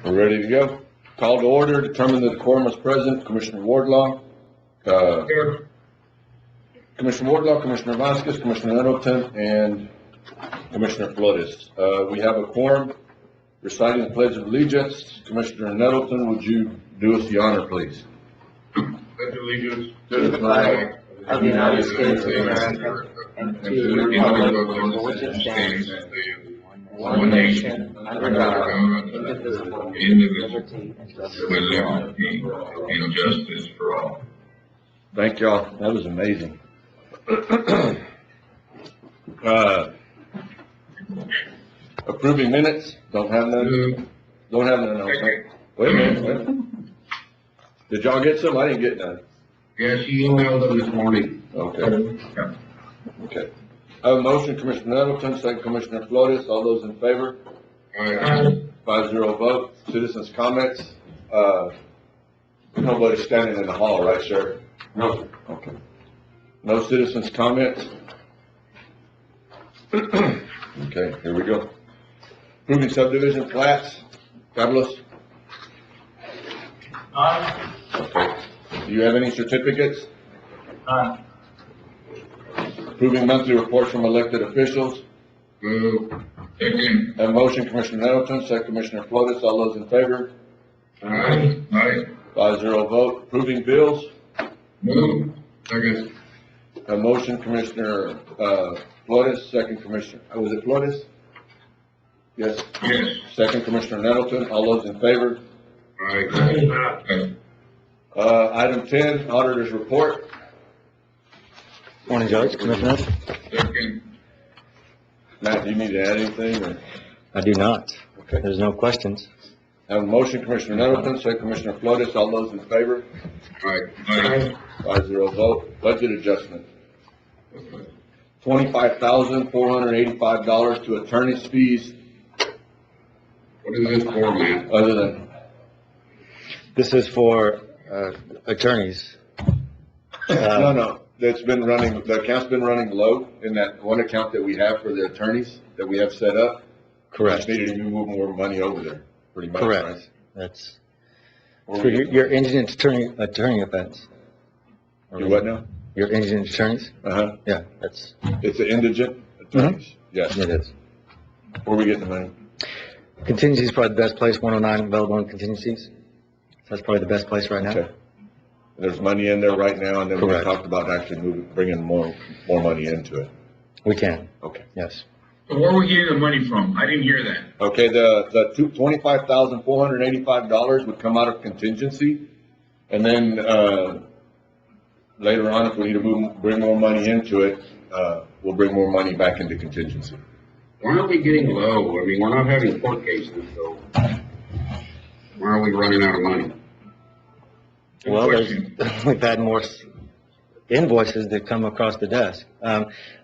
We're ready to go. Call to order, determine that the quorum is present. Commissioner Wardlaw. Here. Commissioner Wardlaw, Commissioner Vasquez, Commissioner Nettleton, and Commissioner Flores. We have a quorum reciting the Pledge of Allegiance. Commissioner Nettleton, would you do us the honor, please? Pledge allegiance To the flag of the United States of America and to the republic for which it stands, one nation, under God, indivisible, with liberty and justice for all. Thank y'all. That was amazing. Approving minutes. Don't have none. Don't have none. Okay. Wait a minute. Did y'all get some? I didn't get none. Yes, he emailed them this morning. Okay. Okay. I have a motion, Commissioner Nettleton, second Commissioner Flores. All those in favor? Aye. 5-0 vote. Citizens' comments. Nobody standing in the hall, right, Sheriff? No. Okay. No citizens' comments? Okay, here we go. Approving subdivision plats. Carlos? Aye. Okay. Do you have any certificates? Aye. Approving monthly reports from elected officials. Move. Second. A motion, Commissioner Nettleton, second Commissioner Flores. All those in favor? Aye. Aye. 5-0 vote. Approving bills. Move. Second. A motion, Commissioner Flores, second Commissioner, was it Flores? Yes. Yes. Second Commissioner Nettleton. All those in favor? Aye. Item 10, auditor's report. Morning, Judge, Commissioners. Second. Matt, do you need to add anything? Or? I do not. Okay. There's no questions. Have a motion, Commissioner Nettleton, second Commissioner Flores. All those in favor? Aye. 5-0 vote. Budget adjustment. $25,485 to attorney's fees. What is this for, man? Other than, This is for attorneys. no. That's been running, the account's been running low in that one account that we have for the attorneys that we have set up. Correct. Just needed to move more money over there, pretty much, Correct. right? That's Or for we- your indigent attorney offense. You what now? Your indigent attorneys? Uh-huh. Yeah, that's, It's the indigent attorneys. Yes. it is. Where we getting the money? Contingency is probably the best place, 109 available in contingencies. That's probably the best place right now. Okay. There's money in there right now, and then we Correct. talked about actually bringing more money into it. We can, Okay. yes. So where are we getting the money from? I didn't hear that. Okay, the $25,485 would come out of contingency, and then, later on, if we need to bring more money into it, we'll bring more money back into contingency. Why are we getting low? I mean, we're not having court cases, so why are we running out of money? Well, question. we've had more invoices that come across the desk.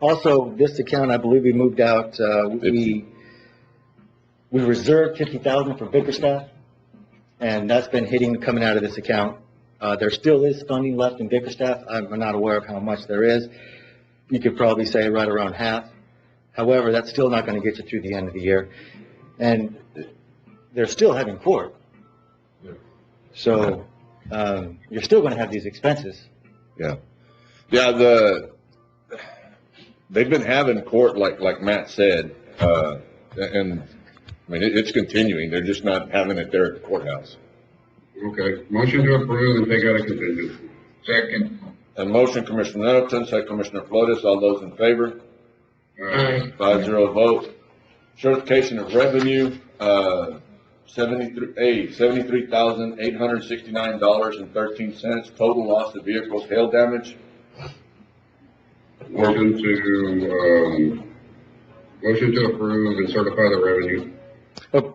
Also, this account, I believe we moved out, we reserved 50,000 for Bickerstaff, and that's been coming out of this account. There still is funding left in Bickerstaff. I'm not aware of how much there is. You could probably say right around half. However, that's still not going to get you through the end of the year. And they're still having court. So, you're still going to have these expenses. Yeah, they've been having court like Matt said, and I mean, it's continuing. They're just not having it there at the courthouse. Okay, motion to approve and take out a contingency. Second. A motion, Commissioner Nettleton, second Commissioner Flores. All those in favor? Aye. 5-0 vote. Certification of revenue, $73,869.13. Total loss of vehicles, hail damage. Motion to approve and certify the revenue. Oh,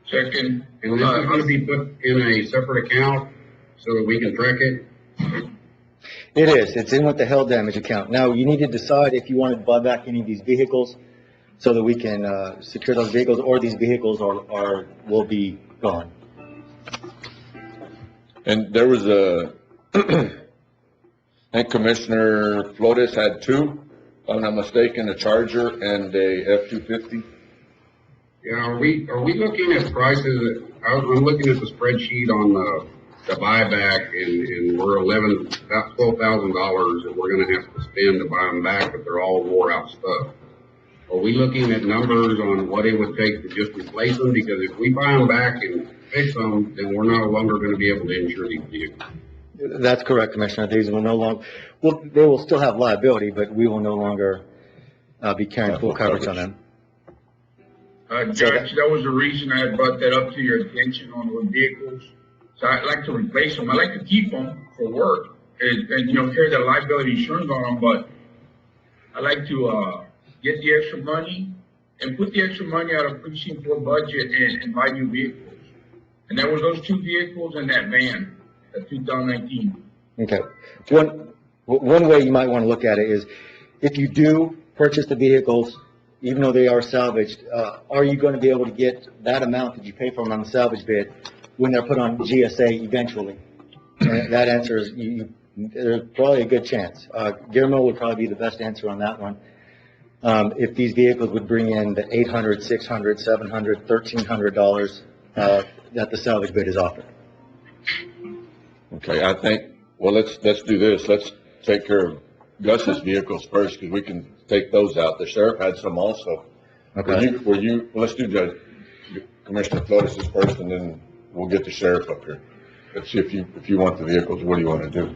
Second. And this is gonna be put in a separate account so that we can track it? it is. It's in with the hail damage account. Now, you need to decide if you want to buy back any of these vehicles so that we can secure those vehicles, or these vehicles will be gone. And there was I think Commissioner Flores had two, if I'm not mistaken, a Charger and a F-250. Yeah, are we looking at prices, I'm looking at the spreadsheet on the buyback and we're about $12,000 that we're gonna have to spend to buy them back, but they're all wore out stuff. Are we looking at numbers on what it would take to just replace them? Because if we buy them back and fix them, then we're no longer gonna be able to insure these vehicles. That's correct, Commissioner. These will no longer, well, they will still have liability, but we will no longer be carrying full coverage on them. Judge, that was the reason I had brought that up to your attention on the vehicles. So I'd like to replace them. I like to keep them for work and carry the liability insurance on them, but I like to, get the extra money and put the extra money out of precinct 4 budget and buy new vehicles. And that was those 2 vehicles and that van, that 2019. Okay. One way you might want to look at it is, if you do purchase the vehicles, even though they are salvaged, are you going to be able to get that amount that you pay for them on the salvage bid when they're put on GSA eventually? And that answer is, there's probably a good chance. Guillermo would probably be the best answer on that one. If these vehicles would bring in the $800, $600, $700, $1,300 that the salvage bid is offered. Okay, I think, well, let's do this. Let's take care of Gus's vehicles first, because we can take those out. The sheriff had some also. Okay. Well, let's do Commissioner Flores first, and then we'll get the sheriff up here. Let's see if you want the vehicles, what do you want to do?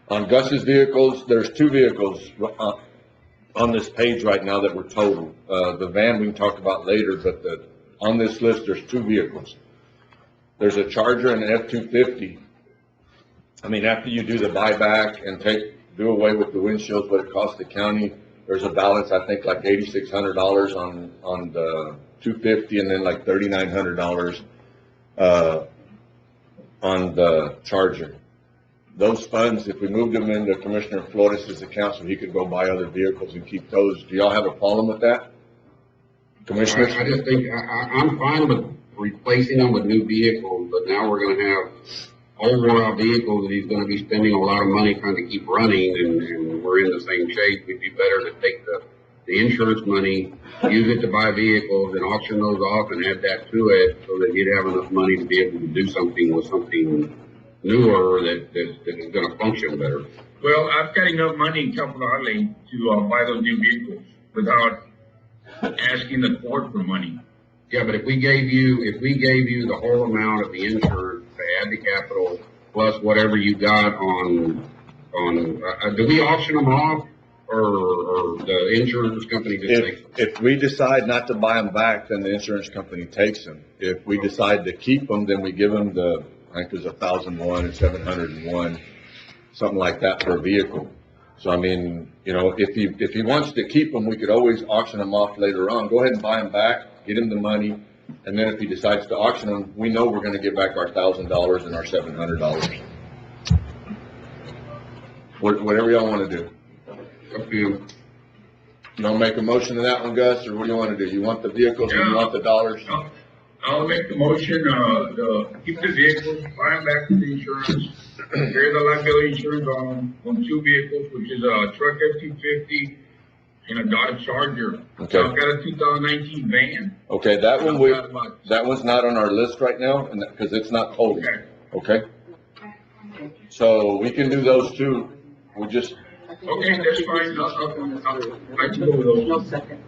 On Gus's vehicles, there's 2 vehicles on this page right now that were totaled. The van we can talk about later, but on this list, there's 2 vehicles. There's a Charger and an F-250. I mean, after you do the buyback and do away with the windshields, what it costs the county, there's a balance, I think, like $8,600 on the 250, and then like $3,900 on the Charger. Those funds, if we moved them into Commissioner Flores' account so he could go buy other vehicles and keep those, do y'all have a problem with that? Commissioners? I just think, I'm fine with replacing them with new vehicles, but now we're gonna have old wore out vehicles that he's gonna be spending a lot of money trying to keep running, and we're in the same shape. It'd be better to take the insurance money, use it to buy vehicles and auction those off and add that to it so that he'd have enough money to be able to do something with something newer that is gonna function better. Well, I've got enough money in capital outlay to buy those new vehicles without asking the court for money. Yeah, but if we gave you the whole amount of the insurance to add the capital plus whatever you got on, do we auction them off or the insurance company just takes them? If we decide not to buy them back, then the insurance company takes them. If we decide to keep them, then we give them I think there's 1,001 and 701, something like that per vehicle. So I mean, if he wants to keep them, we could always auction them off later on. Go ahead and buy them back, get him the money, and then if he decides to auction them, we know we're going to get back our $1,000 and our $700. Whatever y'all want to do. Up to you. You want to make a motion to that one, Gus, or what do you want to do? You want the vehicles or you want the dollars? I'll make the motion, to keep the vehicles, buy them back with the insurance, carry the liability insurance on 2 vehicles, which is a truck F-250 and a Dodge Charger. Okay. I've got a 2019 van. Okay, that one's not on our list right now, and because it's not total. Okay. So we can do those 2. We'll just. Okay, that's fine. I can go with those. No second.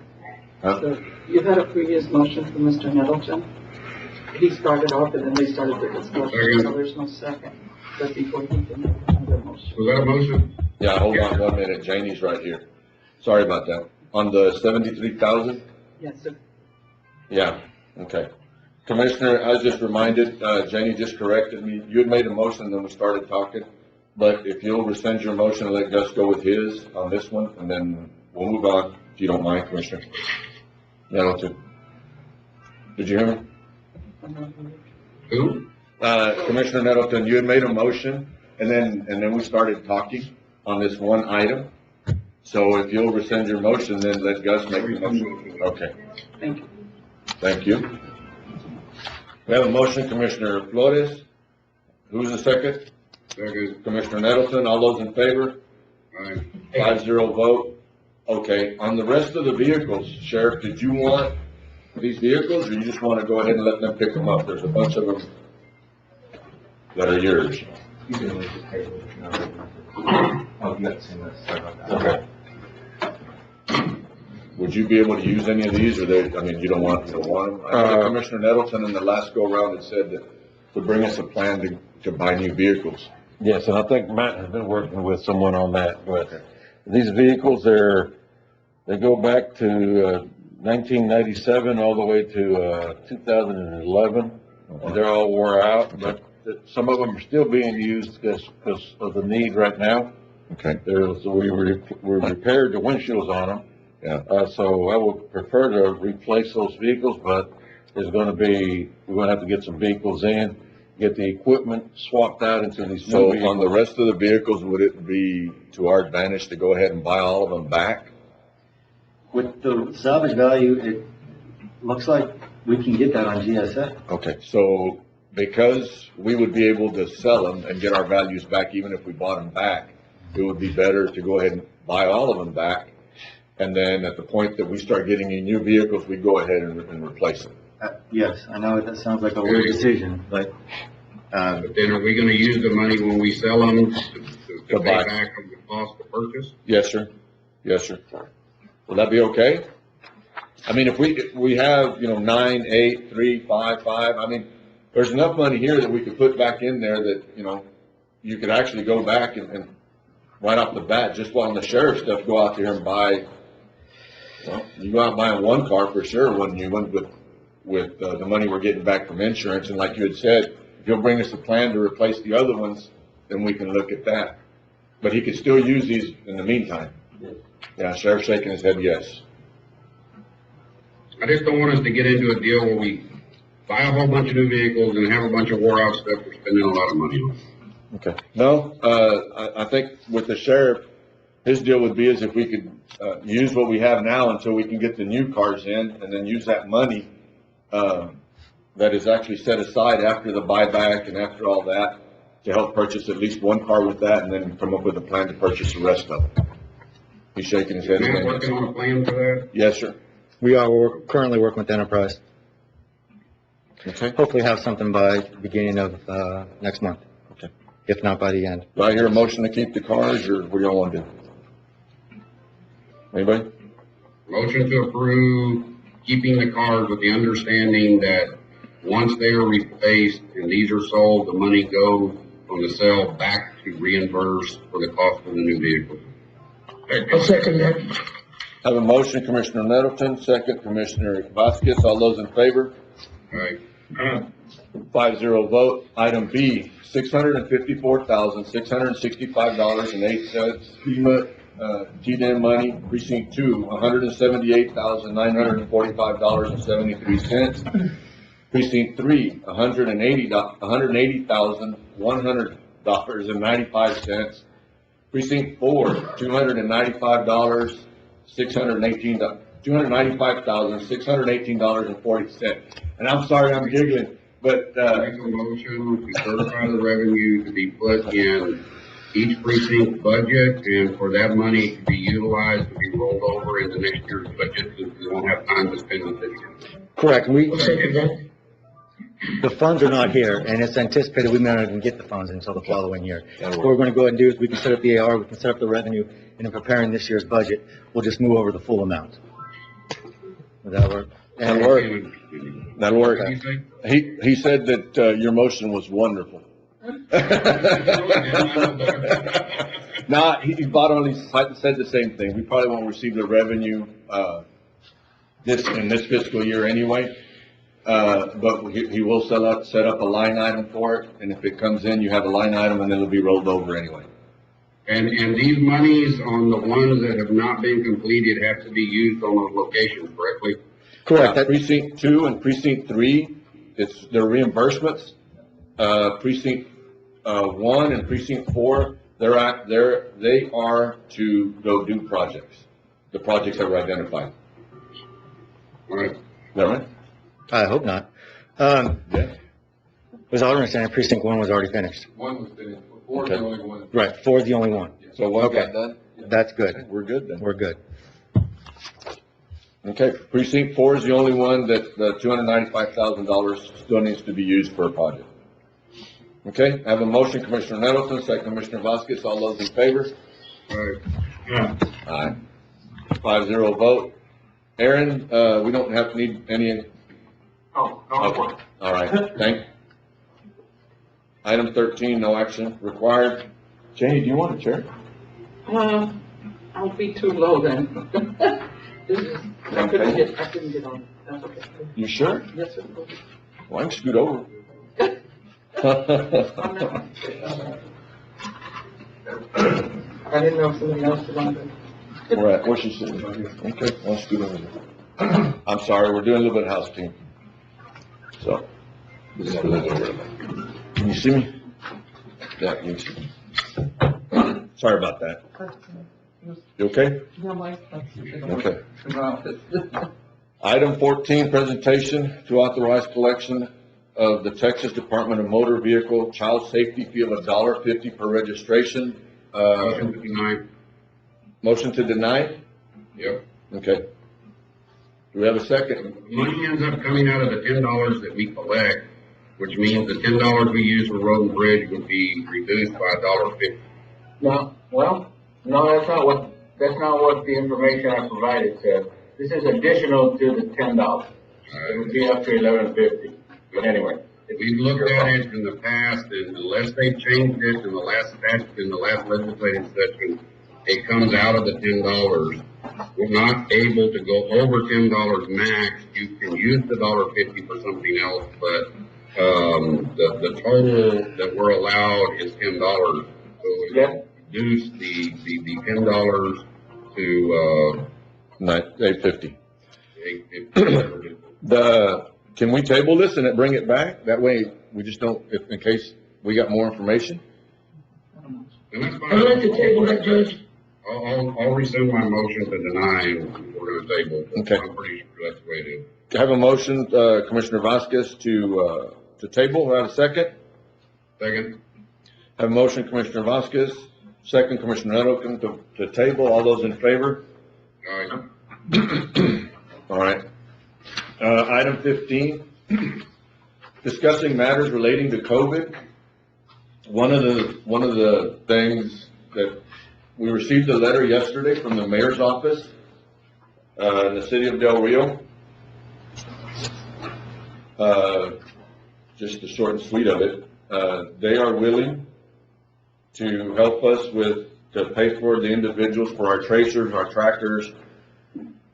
Huh? So you had a previous motion from Mr. Nettleton. He started off and then they started the discussion, so there's no second. But before he can make another motion. Was that a motion? Yeah, hold on 1 minute. Janie's right here. Sorry about that. On the 73,000? Yes, sir. Yeah, okay. Commissioner, I was just reminded, Janie just corrected me. You had made a motion and then we started talking. But if you'll rescind your motion and let Gus go with his on this one, and then we'll move on, if you don't mind, Commissioner. Nettleton. Did you hear me? Who? Commissioner Nettleton, you had made a motion, and then we started talking on this one item. So if you'll rescind your motion, then let Gus make the motion. Okay. Thank you. Thank you. We have a motion, Commissioner Flores. Who's the second? Second. Commissioner Nettleton. All those in favor? Aye. 5-0 vote. Okay, on the rest of the vehicles, Sheriff, did you want these vehicles, or you just wanna go ahead and let them pick them up? There's a bunch of them that are yours. Oh, you got the same list, sorry about that. Okay. Would you be able to use any of these, or they, I mean, you don't want them? I think Commissioner Nettleton in the last go-around had said that would bring us a plan to buy new vehicles. Yes, and I think Matt has been working with someone on that, but these vehicles, they go back to, 1997 all the way to, 2011. And they're all wore out, but some of them are still being used because of the need right now. Okay. We repaired the windshields on them. Yeah. So I would prefer to replace those vehicles, but we're gonna have to get some vehicles in, get the equipment swapped out into these new So vehicles. on the rest of the vehicles, would it be to our advantage to go ahead and buy all of them back? With the salvage value, it looks like we can get that on GSA. Okay, so because we would be able to sell them and get our values back even if we bought them back, it would be better to go ahead and buy all of them back. And then at the point that we start getting any new vehicles, we go ahead and replace them. Yes, I know that sounds like a weird decision, but, But then are we gonna use the money when we sell them to To pay buy. back on the cost of purchase? Yes, sir. Yes, sir. Will that be okay? I mean, if we have, 9, 8, 3, 5, 5, I mean, there's enough money here that we could put back in there that, you could actually go back and right off the bat, just on the sheriff stuff, go out there and buy, you go out buying one car for sure when you went with the money we're getting back from insurance. And like you had said, if you'll bring us a plan to replace the other ones, then we can look at that. But he could still use these in the meantime. Yeah, Sheriff's shaking his head, yes. I just don't want us to get into a deal where we buy a whole bunch of new vehicles and have a bunch of wore out stuff we're spending a lot of money on. Okay. No, I think with the sheriff, his deal would be is if we could, use what we have now until we can get the new cars in, and then use that money, that is actually set aside after the buyback and after all that, to help purchase at least one car with that, and then come up with a plan to purchase the rest of them. He's shaking his head. Matt working on a plan for that? Yes, sir. we're currently working with Enterprise. Okay. Hopefully have something by beginning of, next month. Okay. If not by the end. Do I hear a motion to keep the cars, or what do y'all want to do? Anybody? Motion to approve keeping the cars with the understanding that once they are replaced and these are sold, the money goes from the sale back to reimburse for the cost of the new vehicle. I'll second that. Have a motion, Commissioner Nettleton, second, Commissioner Vasquez. All those in favor? All right. 5-0 vote. Item B, $654,665.08 FEMA, TDM money, precinct 2, $178,945.73. Precinct 3, $180,100.95. Precinct 4, $295,618.40. And I'm sorry, I'm giggling, but, Make a motion to certify the revenue to be put in each precinct budget, and for that money to be utilized, to be rolled over into next year's budget, since we won't have time to spend it this year. Correct. I'll second that. The funds are not here, and it's anticipated we may not even get the funds until the following year. That'll What we're gonna go ahead and do is we can set up the AR, we can set up the revenue, and in preparing this year's budget, we'll just move over the full amount. Does that work? That'll work. That'll work. What did you say? He said that, your motion was wonderful. Nah, he bought on, he said the same thing. We probably won't receive the revenue, in this fiscal year anyway. But he will set up a line item for it, and if it comes in, you have a line item, and it'll be rolled over anyway. And these monies on the ones that have not been completed have to be used on those locations, correctly? Correct. That- Precinct 2 and precinct 3, they're reimbursements. Precinct, 1 and precinct 4, they are to go do projects, the projects that were identified. All right. Is that right? I hope not. Yeah. Was our understanding precinct 1 was already finished. One was finished, four Okay. the only one. Right, 4 is the only one. So one Okay. got done? That's good. We're good then. We're good. Okay, precinct 4 is the only one that the $295,000 still needs to be used for a project. Okay, I have a motion, Commissioner Nettleton, second Commissioner Vasquez, all those in favor? Yeah. Aye. 5-0 vote. Aaron, we don't have to need any. Oh, Okay. All right, thank. Item 13, no action required. Janie, do you want a chair? I'll be too low then. I couldn't get on. That's okay. You sure? Yes, sir. Well, I can scoot over. I didn't know if somebody else was on there. Where's she sitting? Okay, I'll scoot over there. I'm sorry, we're doing a little bit of housekeeping. So, this is a little over. Can you see me? Yeah, you can see me. Sorry about that. You okay? Okay. Item 14, presentation to authorize collection of the Texas Department of Motor Vehicle Child Safety Fee of $1.50 per registration. Motion to deny. Motion to deny? Yep. Okay. Do we have a second? Money ends up coming out of the $10 that we collect, which means the $10 we use for road and bridge would be reduced by $1.50. No, well, no, that's not what the information I provided said. This is additional to the $10. It would be up to $11.50. But anyway. We've looked at it in the past, and unless they changed it in the last statute, in the last legislative session, it comes out of the $10. We're not able to go over $10 max. You can use the $1.50 for something else, but, the total that we're allowed is $10. So we reduce the $10 to, $8.50. $8.50. Can we table this and bring it back? That way, we just don't, if, in case we got more information? And that's fine. I'd like to table that, Judge. I'll rescind my motion to deny, and we're gonna table. Okay. I'm pretty sure that's the way it is. I have a motion, Commissioner Vasquez to table. Do I have a second? Second. I have a motion, Commissioner Vasquez, second, Commissioner Nettleton to table. All those in favor? Aye. All right. Item 15, discussing matters relating to COVID. One of the things that we received a letter yesterday from the mayor's office in the city of Del Rio. Just the short and sweet of it, they are willing to help us to pay for the individuals, for our tracers, our trackers,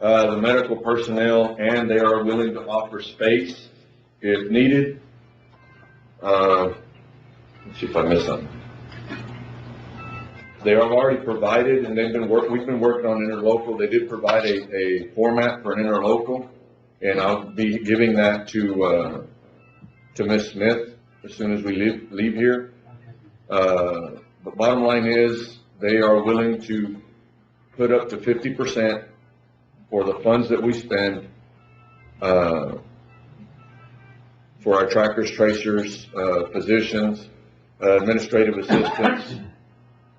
the medical personnel, and they are willing to offer space if needed. Let's see if I missed something. They have already provided, and we've been working on interlocal. They did provide a format for an interlocal, and I'll be giving that to Ms. Smith as soon as we leave here. But bottom line is, they are willing to put up to 50% for the funds that we spend for our trackers, tracers, physicians, administrative assistants,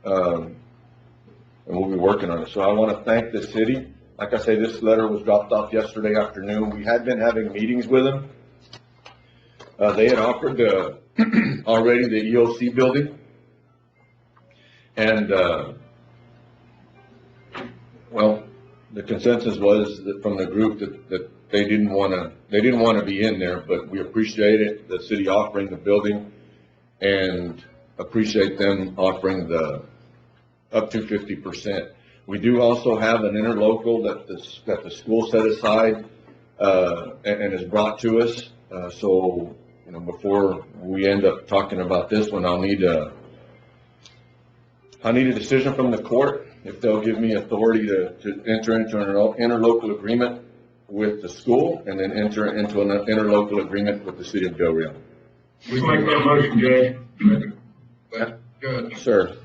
and we'll be working on it. So I want to thank the city. Like I say, this letter was dropped off yesterday afternoon. We had been having meetings with them. They had offered already the EOC building, and well, the consensus was that from the group that they didn't want to be in there, but we appreciate it, the city offering the building, and appreciate them offering the up to 50%. We do also have an interlocal that the school set aside and is brought to us. So before we end up talking about this one, I'll need a decision from the court if they'll give me authority to enter into an interlocal agreement with the school and then enter into an interlocal agreement with the city of Del Rio. We make that motion, Judge. But, Judge, Sir.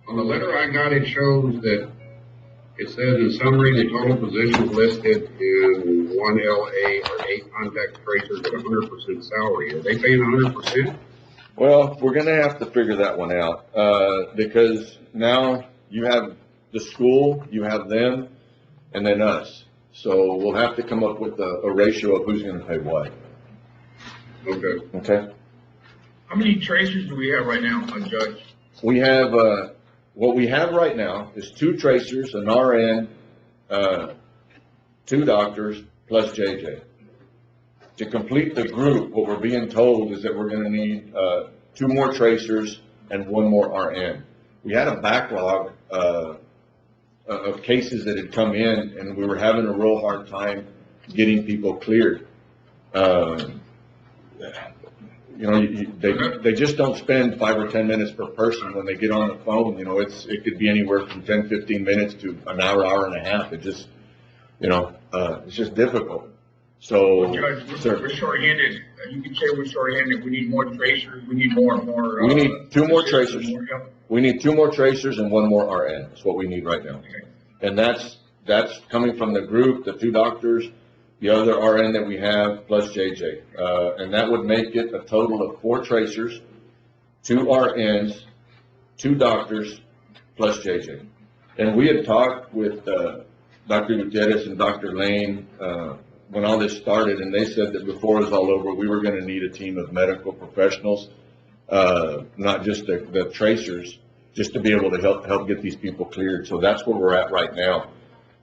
on the letter I got, it shows that it says in summary, the total positions listed in 1LA are 8 contact tracers at 100% salary. Are they paying 100%? Well, we're gonna have to figure that one out, because now you have the school, you have them, and then us. So we'll have to come up with a ratio of who's gonna pay what, Okay. okay? How many tracers do we have right now, Judge? We have, what we have right now is 2 tracers, an RN, 2 doctors, plus JJ. To complete the group, what we're being told is that we're gonna need, 2 more tracers and 1 more RN. We had a backlog, of cases that had come in, and we were having a real hard time getting people cleared. They just don't spend 5 or 10 minutes per person when they get on the phone. It could be anywhere from 10, 15 minutes to an hour, hour and a half. It just, it's just difficult. So, Judge, sir, we're shorthanded. You can say we're shorthanded. We need more tracers. We need more. We need 2 more tracers. more help. We need 2 more tracers and 1 more RN. That's what we need right now. Okay. And that's coming from the group, the 2 doctors, the other RN that we have, plus JJ. And that would make it a total of 4 tracers, 2 RNs, 2 doctors, plus JJ. And we had talked with, Dr. Gutierrez and Dr. Lane, when all this started, and they said that before it was all over, we were gonna need a team of medical professionals, not just the tracers, just to be able to help get these people cleared. So that's where we're at right now.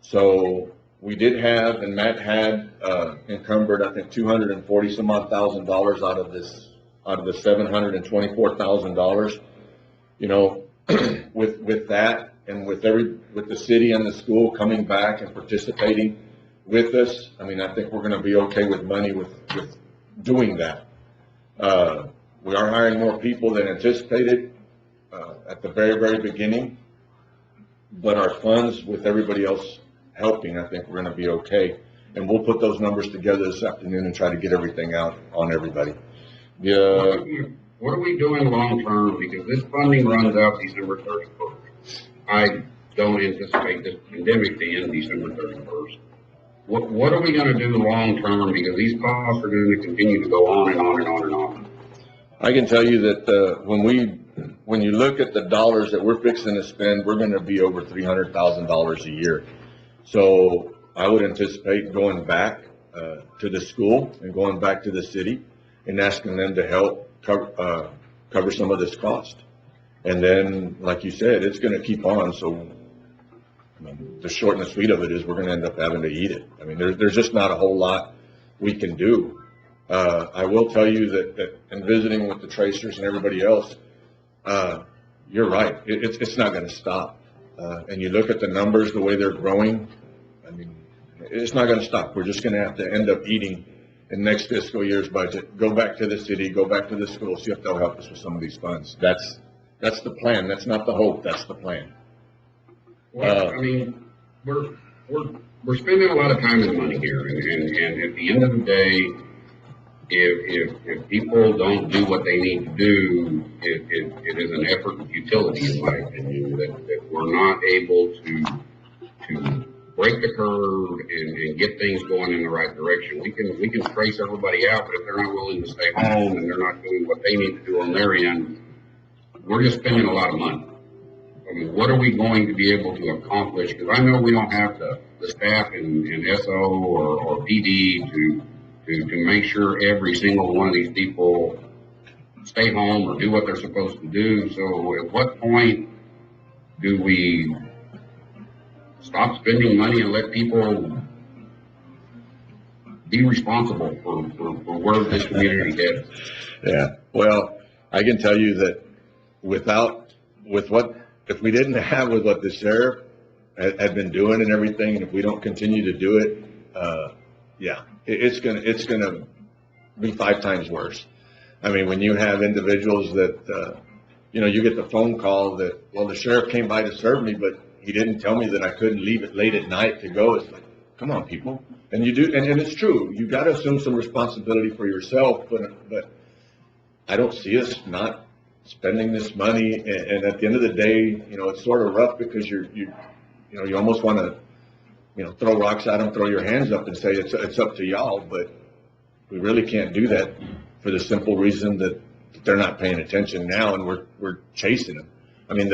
So we did have, and Matt had, encumbered, I think, $240 some odd thousand out of the $724,000. With that, and with the city and the school coming back and participating with us, I mean, I think we're gonna be okay with money with doing that. We are hiring more people than anticipated, at the very, very beginning, but our funds, with everybody else helping, I think we're gonna be okay. And we'll put those numbers together this afternoon and try to get everything out on everybody. Yeah. What are we doing long term? Because this funding runs out December 31st. I don't anticipate this pandemic to end December 31st. What are we gonna do long term? Because these costs are gonna continue to go on and on and on and on. I can tell you that, when you look at the dollars that we're fixing to spend, we're gonna be over $300,000 a year. So I would anticipate going back, to the school and going back to the city and asking them to help cover some of this cost. And then, like you said, it's gonna keep on, so the short and the sweet of it is we're gonna end up having to eat it. I mean, there's just not a whole lot we can do. I will tell you that in visiting with the tracers and everybody else, you're right, it's not gonna stop. And you look at the numbers, the way they're growing, I mean, it's not gonna stop. We're just gonna have to end up eating in next fiscal year's budget, go back to the city, go back to the school, see if they'll help us with some of these funds. That's the plan. That's not the hope, that's the plan. Well, I mean, we're spending a lot of time and money here, and at the end of the day, if people don't do what they need to do, it is an effort of futility, in my opinion, that we're not able to break the curve and get things going in the right direction. We can trace everybody out, but if they're not willing to stay home and they're not doing what they need to do on their end, we're just spending a lot of money. I mean, what are we going to be able to accomplish? Because I know we don't have the staff in SO or PD to make sure every single one of these people stay home or do what they're supposed to do. So at what point do we stop spending money and let people be responsible for where this community heads? Yeah, well, I can tell you that if we didn't have with what the sheriff had been doing and everything, and if we don't continue to do it, it's gonna be 5 times worse. I mean, when you have individuals that, you get the phone call that, well, the sheriff came by to serve me, but he didn't tell me that I couldn't leave it late at night to go. It's like, come on, people. And you do, and it's true. You got to assume some responsibility for yourself, but I don't see us not spending this money. And at the end of the day, it's sort of rough because you almost want to, throw rocks at them, throw your hands up and say it's up to y'all, but we really can't do that for the simple reason that they're not paying attention now, and we're chasing them. I mean,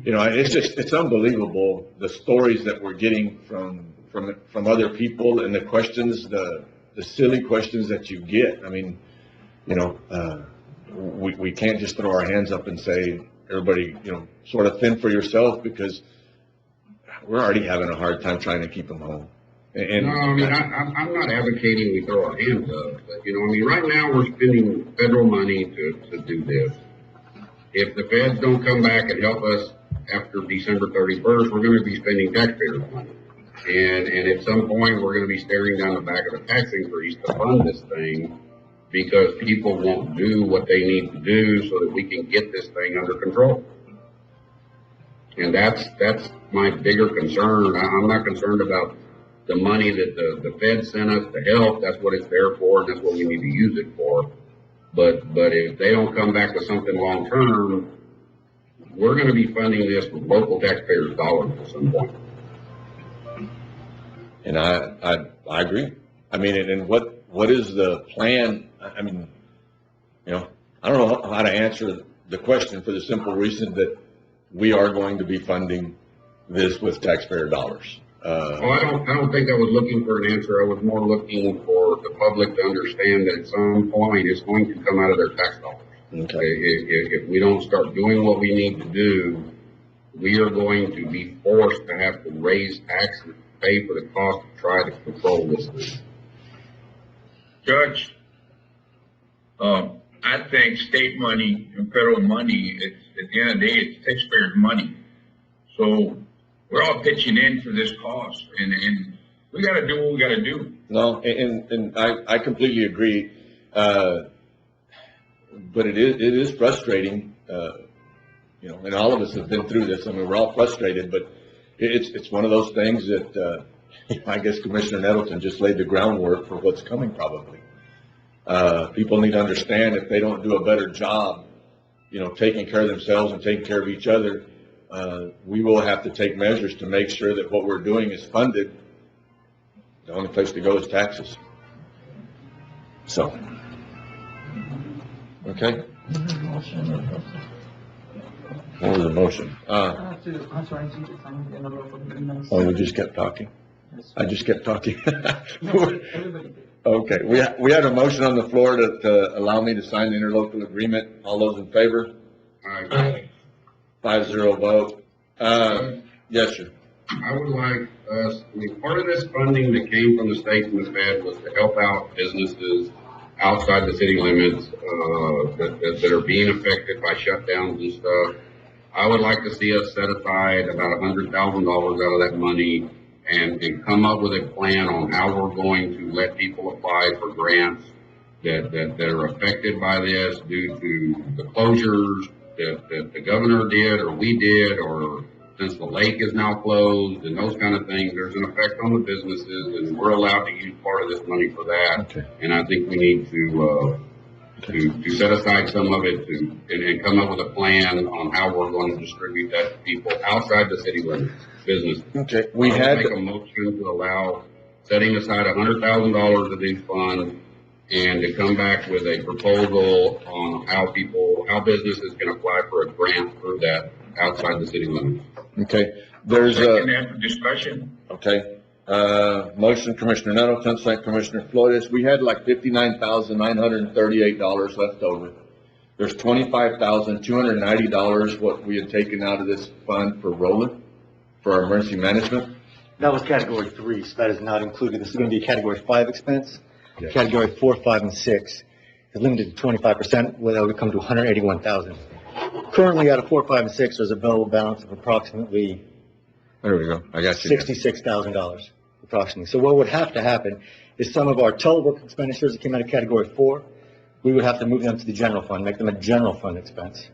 it's unbelievable the stories that we're getting from from other people and the questions, the silly questions that you get. I mean, you know, we can't just throw our hands up and say, everybody, you know, sort of fend for yourself, because we're already having a hard time trying to keep them home. And No, I mean, I'm not advocating we throw our hands up, but, you know, I mean, right now, we're spending federal money to do this. If the feds don't come back and help us after December 31st, we're gonna be spending taxpayers' money. And at some point, we're gonna be staring down the back of the tax increase to fund this thing, because people won't do what they need to do so that we can get this thing under control. And that's my bigger concern. I'm not concerned about the money that the Fed sent us to help. That's what it's there for, and that's what we need to use it for. But if they don't come back with something long term, we're gonna be funding this with local taxpayers' dollars at some point. And I agree. I mean, and what is the plan? I mean, you know, I don't know how to answer the question, for the simple reason that we are going to be funding this with taxpayer dollars. Well, I don't think I was looking for an answer. I was more looking for the public to understand that at some point it's going to come out of their tax dollars. Okay. If we don't start doing what we need to do, we are going to be forced to have to raise taxes, pay for the cost to try to control this thing. Judge, I think state money and federal money, it's, at the end of the day, it's taxpayers' money. So we're all pitching in for this cost, and we gotta do what we gotta do. No, and I completely agree. But it is frustrating, you know, and all of us have been through this. I mean, we're all frustrated, but it's one of those things that, I guess Commissioner Nettleton just laid the groundwork for what's coming probably. People need to understand, if they don't do a better job, you know, taking care of themselves and taking care of each other, we will have to take measures to make sure that what we're doing is funded. The only place to go is taxes. So, okay. What was the motion? Oh, we just kept talking? I just kept talking. Okay, we had a motion on the floor to allow me to sign the interlocal agreement. All those in favor? Aye. 5-0 vote. Yes, sir. I would like us, I mean, part of this funding that came from the state and the Fed was to help out businesses outside the city limits, that are being affected by shutdowns and stuff. I would like to see us set aside about $100,000 out of that money and come up with a plan on how we're going to let people apply for grants that are affected by this due to the closures that the governor did, or we did, or since the lake is now closed and those kind of things. There's an effect on the businesses, and we're allowed to use part of this money for that. Okay. And I think we need to set aside some of it and come up with a plan on how we're going to distribute that to people outside the city limits, business. Okay, I would make a motion to allow setting aside $100,000 of these funds and to come back with a proposal on how businesses can apply for a grant for that outside the city limits. Okay, there's Second that for discussion. okay, motion Commissioner Nettleton, second Commissioner Flores. We had like $59,938 left over. There's $25,290 what we had taken out of this fund for Roland, for our emergency management. That was category 3, so that is not included. This is going to be a category 5 expense. Yes. Category 4, 5, and 6 is limited to 25%, where that would come to $181,000. Currently, out of 4, 5, and 6, there's a available balance of approximately There we go. I got you. $66,000 approximately. So what would have to happen is some of our telework expenditures that came out of category 4, we would have to move them to the general fund, make them a general fund expense.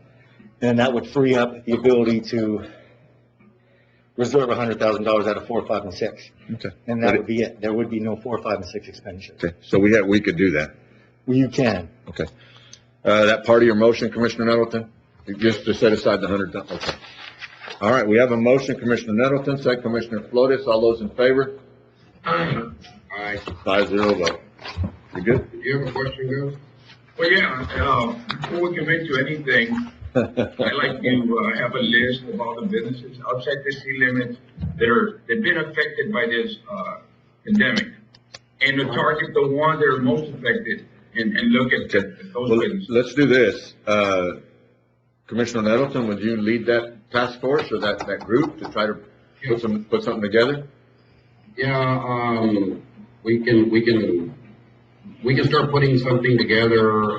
And that would free up the ability to reserve $100,000 out of 4, 5, and 6. Okay. And that would be it. There would be no 4, 5, and 6 expenditures. Okay, so we could do that. Well, you can. Okay. That part of your motion, Commissioner Nettleton, just to set aside the $100,000. Okay. All right, we have a motion, Commissioner Nettleton, second Commissioner Flores. All those in favor? Aye. 5-0 vote. You good? Did you have a question, Gus? Well, yeah, before we commit to anything, I like to, have a list of all the businesses outside the city limits that've been affected by this, pandemic. And to target the ones that are most affected and look at those Well, businesses. let's do this. Commissioner Nettleton, would you lead that task force or that group to try to put something together? Yeah, we can start putting something together.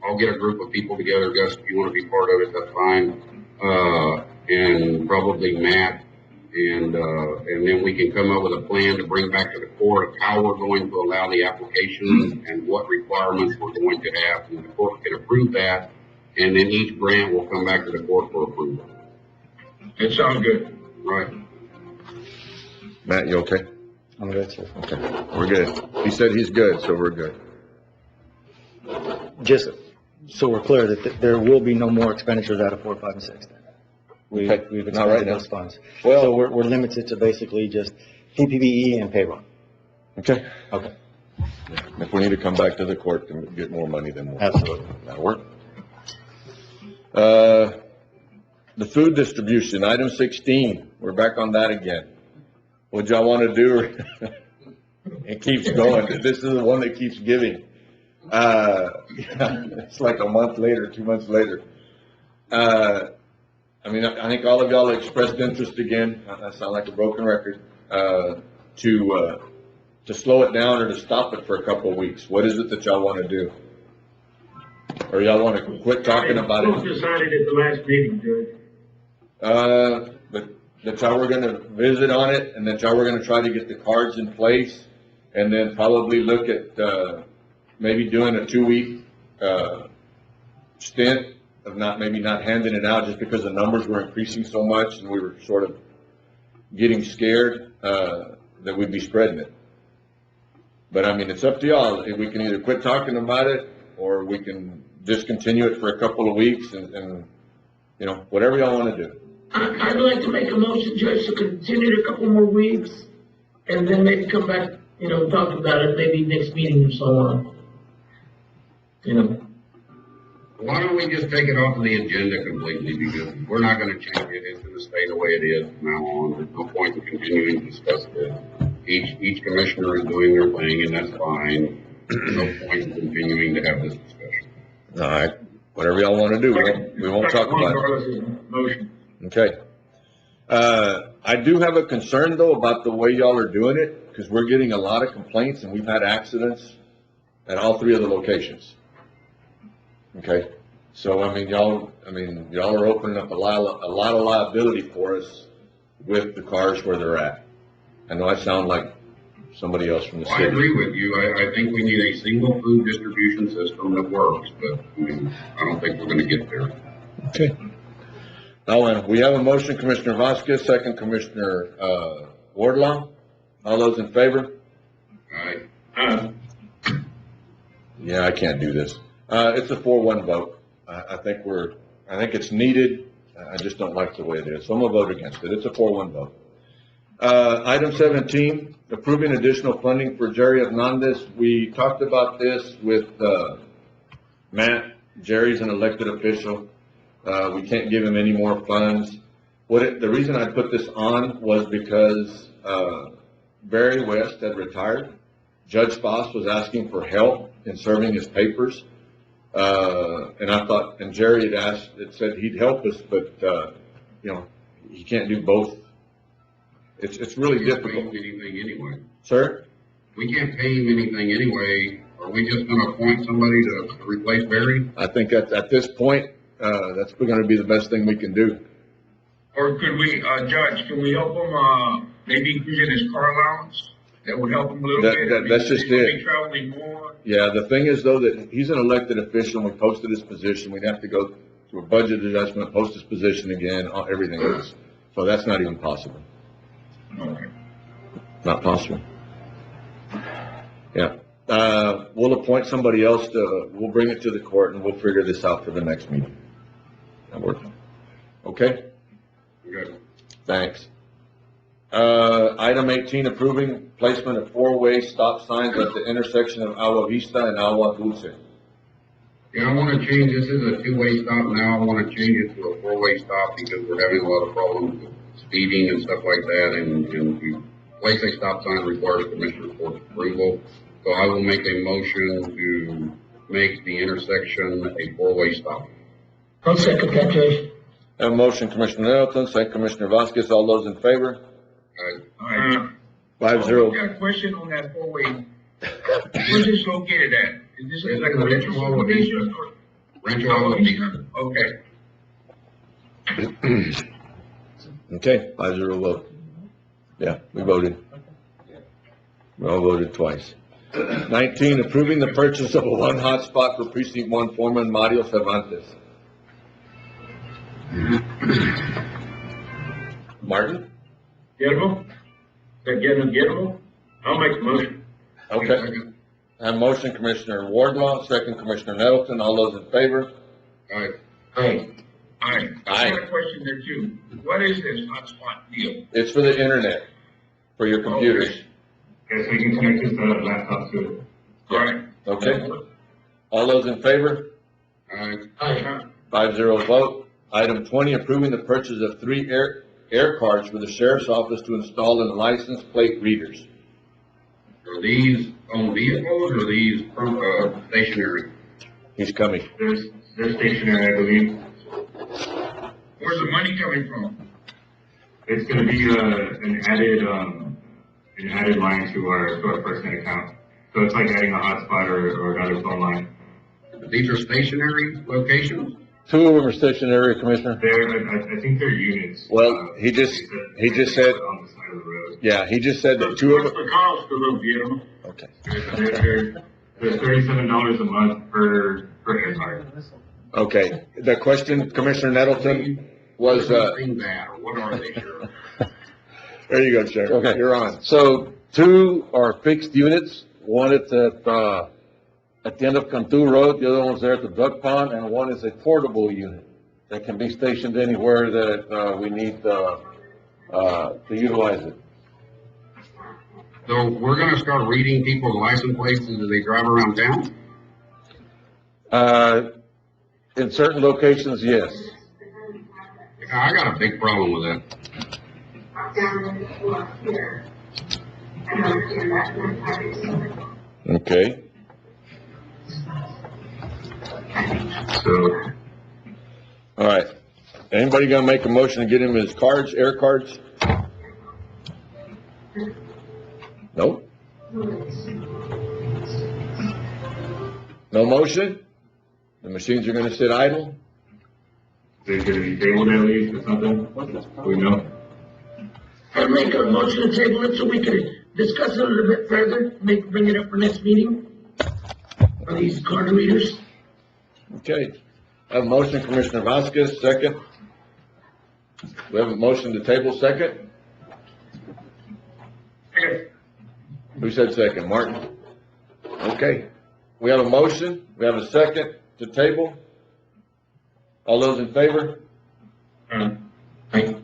I'll get a group of people together. Gus, if you want to be part of it, that's fine. And probably Matt, and then we can come up with a plan to bring back to the court of how we're going to allow the application and what requirements we're going to have. And the court can approve that, and then each grant will come back to the court for approval. It sounds good. Right. Matt, you okay? I'm good, sir. Okay, we're good. He said he's good, so we're good. Just so we're clear that there will be no more expenditures out of 4, 5, and 6 then. We've Okay. expended Not right now. those funds. So we're limited to basically just PPE and payroll. Okay. Okay, If we need to come back to the court to get more money, then we'll. absolutely. That'll work. The food distribution, item 16, we're back on that again. What y'all want to do? It keeps going. This is the one that keeps giving. It's like a month later, 2 months later. I mean, I think all of y'all expressed interest again. I sound like a broken record, to slow it down or to stop it for a couple of weeks. What is it that y'all want to do? Or y'all want to quit talking about It was it? decided at the last meeting, Judge. But that's how we're gonna visit on it, and that's how we're gonna try to get the cards in place, and then probably look at, maybe doing a 2-week, stint of maybe not handing it out just because the numbers were increasing so much and we were sort of getting scared, that we'd be spreading it. But I mean, it's up to y'all. If we can either quit talking about it or we can discontinue it for a couple of weeks and you know, whatever y'all wanna do. I'd like to make a motion, Judge, to continue it a couple more weeks, and then maybe come back, talk about it, maybe next meeting or so on. Why don't we just take it off of the agenda completely, because we're not gonna change it, it's gonna stay the way it is from now on, there's no point in continuing to discuss this. Each commissioner is doing their thing, and that's fine, there's no point in continuing to have this discussion. All right, whatever y'all wanna do, we won't talk about it. Carlos's motion. Okay. I do have a concern though about the way y'all are doing it, because we're getting a lot of complaints and we've had accidents at all 3 of the locations. Okay, so I mean, y'all are opening up a lot of liability for us with the cars where they're at. I know I sound like somebody else from the I city. agree with you, I think we need a single food distribution system that works, but, I mean, I don't think we're gonna get there. Okay. Now, we have a motion, Commissioner Vasquez, second Commissioner, Wardlaw. All those in favor? Alright, Yeah, I can't do this. It's a 4-1 vote. I think it's needed. I just don't like the way it is. So I'm gonna vote against it. It's a 4-1 vote. Item 17, approving additional funding for Jerry Hernandez. We talked about this with, Matt. Jerry's an elected official. We can't give him any more funds. The reason I put this on was because, Barry West had retired. Judge Foss was asking for help in serving his papers. And I thought, and Jerry had said he'd help us, but, he can't do both. It's really we can't pay difficult. him anything anyway. Sir? We can't pay him anything anyway. Are we just gonna appoint somebody to replace Barry? I think at this point, that's gonna be the best thing we can do. Or could we, Judge, can we help him, maybe increasing his car allowance? That would help him a little bit. That's just He's gonna it. be traveling more. Yeah, the thing is though, that he's an elected official, and we posted his position, we'd have to go through a budget adjustment, post his position again, everything else. So that's not even possible. Okay. Not possible. Yeah, we'll appoint somebody else we'll bring it to the court and we'll figure this out for the next meeting. That work? Okay, Good. thanks. Item 18, approving placement of 4-way stop signs at the intersection of Agua Vista and Agua Dulce. Yeah, I wanna change, this is a two-way stop now, I wanna change it to a four-way stop because we're having a lot of problems with speeding and stuff like that, and we place a stop sign requires Commissioner Court approval. So I will make a motion to make the intersection a four-way stop. I'll second that, Judge. Have a motion, Commissioner Nettleton, second Commissioner Vasquez, all those in favor? Alright. 5-0. I got a question on that four-way. Where's this located at? Is this It's like a Rancho rental Alamo subdivision? Rancho Alamo. Okay. Okay, 5-0 vote. Yeah, we voted. We all voted twice. 19, approving the purchase of a one hotspot for precinct 1 foreman Mario Cervantes. Martin? Guillermo? Guillermo? I'll make the motion. Okay. I have motion, Commissioner Wardlaw, second Commissioner Nettleton, all those in favor? Aye. Aye. Alright, I got a question there too. What is this hotspot deal? It's for the internet, for your computers. Okay, so you can connect this laptop to it. Alright. Okay? All those in favor? Aye. Aye. 5-0 vote. Item 20, approving the purchase of 3 air cards for the sheriff's office to install in license plate readers. Are these on vehicles or are these stationary? He's coming. They're stationary, I believe. Where's the money coming from? It's gonna be, an added line to our personal account. So it's like adding a hotspot or another phone line. These are stationary locations? 2 of them are stationary, Commissioner. I think they're units. Well, he just said, On the side of the road. yeah, he just said that 2 of them. What's the cost of them, Guillermo? Okay. They're $37 a month per air card. Okay. The question, Commissioner Nettleton, was, Anything bad, or what are they, Sheriff? there you go, Sheriff. Okay. You're on. So 2 are fixed units. One is at the end of Cantu Road, the other one's there at the duck pond, and one is a portable unit that can be stationed anywhere that we need to utilize it. So we're gonna start reading people's license plates as they drive around town? In certain locations, yes. I got a big problem with that. Okay. So, All right. Anybody gonna make a motion to get him his cards, air cards? Nope. No motion? The machines are gonna sit idle? they're gonna be tabled at least or something? We know. I'll make a motion to table it so we can discuss it a little bit further, bring it up for next meeting. On these card readers. Okay. I have a motion, Commissioner Vasquez, second. We have a motion to table, second. Who said second? Martin? Okay. We have a motion, we have a second to table. All those in favor? Aye.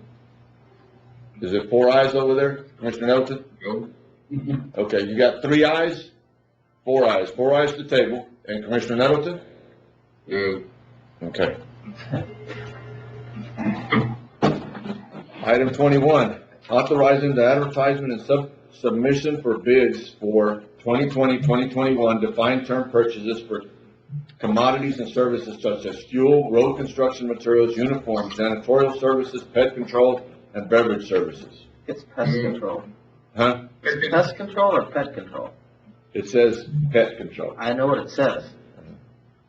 Is it 4 ayes over there, Commissioner Nettleton? Go. Okay, you got 3 ayes, 4 ayes, 4 ayes to table, and Commissioner Nettleton? No. Okay. Item 21, authorizing the advertisement and submission for bids for 2020-2021 defined term purchases for commodities and services such as fuel, road construction materials, uniforms, janitorial services, pet control, and beverage services. It's pest control. Huh? Pest control or pet control? It says pet control. I know what it says.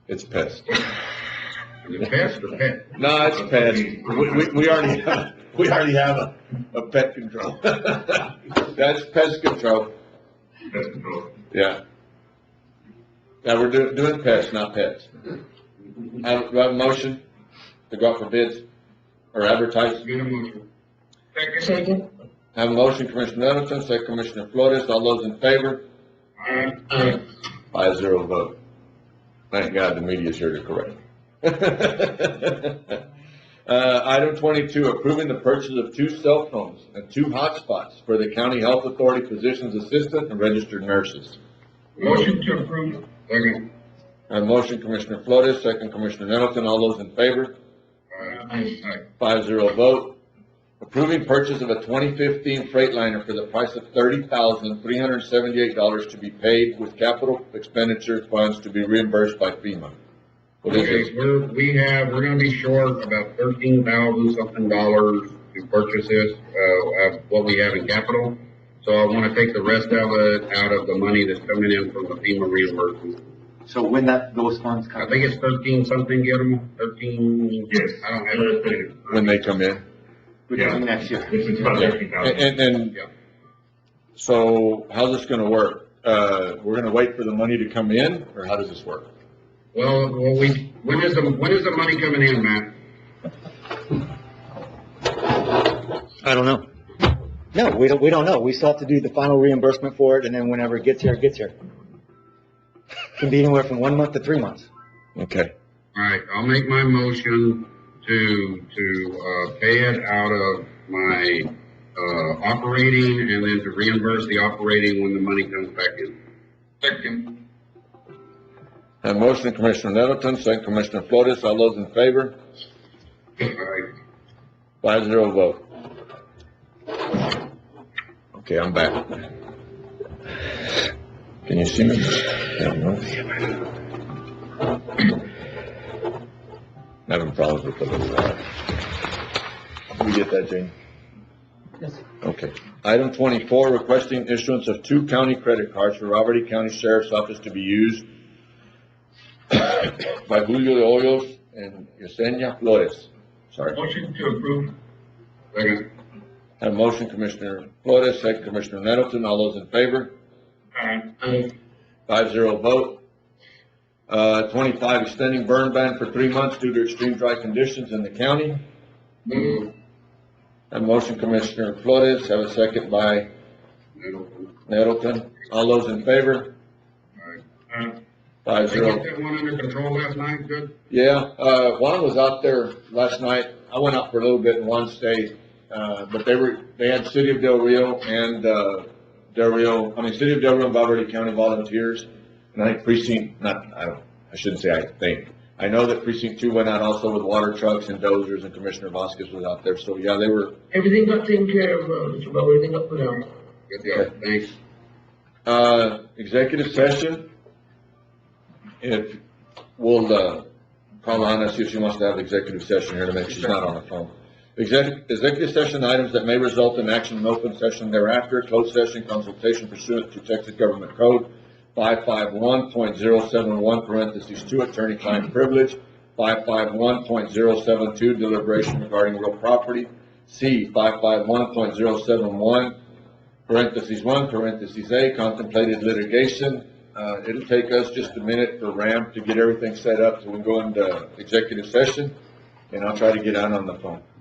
It's pest. Is it pest or pet? No, it's pest. We already have a pet control. That's pest control. Pest control. Yeah. Now, we're doing pest, not pets. Do I have a motion to go out for bids or advertise? Get a motion. Second. I have a motion, Commissioner Nettleton, second Commissioner Flores, all those in favor? Aye. 5-0 vote. Thank God the media's here to correct. Item 22, approving the purchase of 2 cell phones and 2 hotspots for the County Health Authority Physician's Assistant and registered nurses. Motion to approve. Second. On motion, Commissioner Flores, second Commissioner Nettleton, all those in favor? Aye. 5-0 vote. Approving purchase of a 2015 Freightliner for the price of $30,378 to be paid with capital expenditure funds to be reimbursed by FEMA. What is Okay, this? we're gonna be short about $13,000 something to purchase this, what we have in capital. So I wanna take the rest of it out of the money that's coming in from the FEMA reimbursement. So when those funds I come, think it's 13 something, get them, 13. Yes. I don't have it. When they come in? which will be next year. It's about $13,000. And Yeah. so how's this gonna work? We're gonna wait for the money to come in, or how does this work? Well, when is the money coming in, Matt? I don't know. No, we don't know. We still have to do the final reimbursement for it, and then whenever it gets here, it gets here. Can be anywhere from 1 month to 3 months. Okay. All right, I'll make my motion to pay it out of my, operating and then to reimburse the operating when the money comes back in. Second. Have motion, Commissioner Nettleton, second Commissioner Flores, all those in favor? All right. 5-0 vote. Okay, I'm back. Can you see me? Having problems with the little, you get that, Jane? Yes. Okay. Item 24, requesting issuance of 2 county credit cards for Robert E. County Sheriff's Office to be used by Julio de Hoyos and Yesenia Flores. Sorry. Motion to approve. Second. Have motion, Commissioner Flores, second Commissioner Nettleton, all those in favor? Aye. 5-0 vote. 25, extending burn ban for 3 months due to extreme dry conditions in the county. Move. Have motion, Commissioner Flores, have a second by Nettleton, all those in favor? Aye. Did I 5-0. get that one under control last night, good? Yeah, Juan was out there last night. I went out for a little bit and Juan stayed. But they had City of Del Rio and, City of Del Rio and Valverde County volunteers. And I think I shouldn't say I think. I know that precinct 2 went out also with water trucks and dozers, and Commissioner Vasquez was out there. So yeah, they were, Everything got taken care of, Mr. Bowe, everything got put out. Good job, thanks. executive session. If we'll, call Anna, see if she wants to have executive session here to make, she's not on the phone. Executive session items that may result in action in open session thereafter, closed session consultation pursuant to Texas Government Code 551.071, parentheses 2, attorney-client privilege, 551.072, deliberation regarding real property, C, 551.071, parentheses 1, parentheses A, contemplated litigation. It'll take us just a minute for RAM to get everything set up so we can go into executive session, and I'll try to get out on the phone.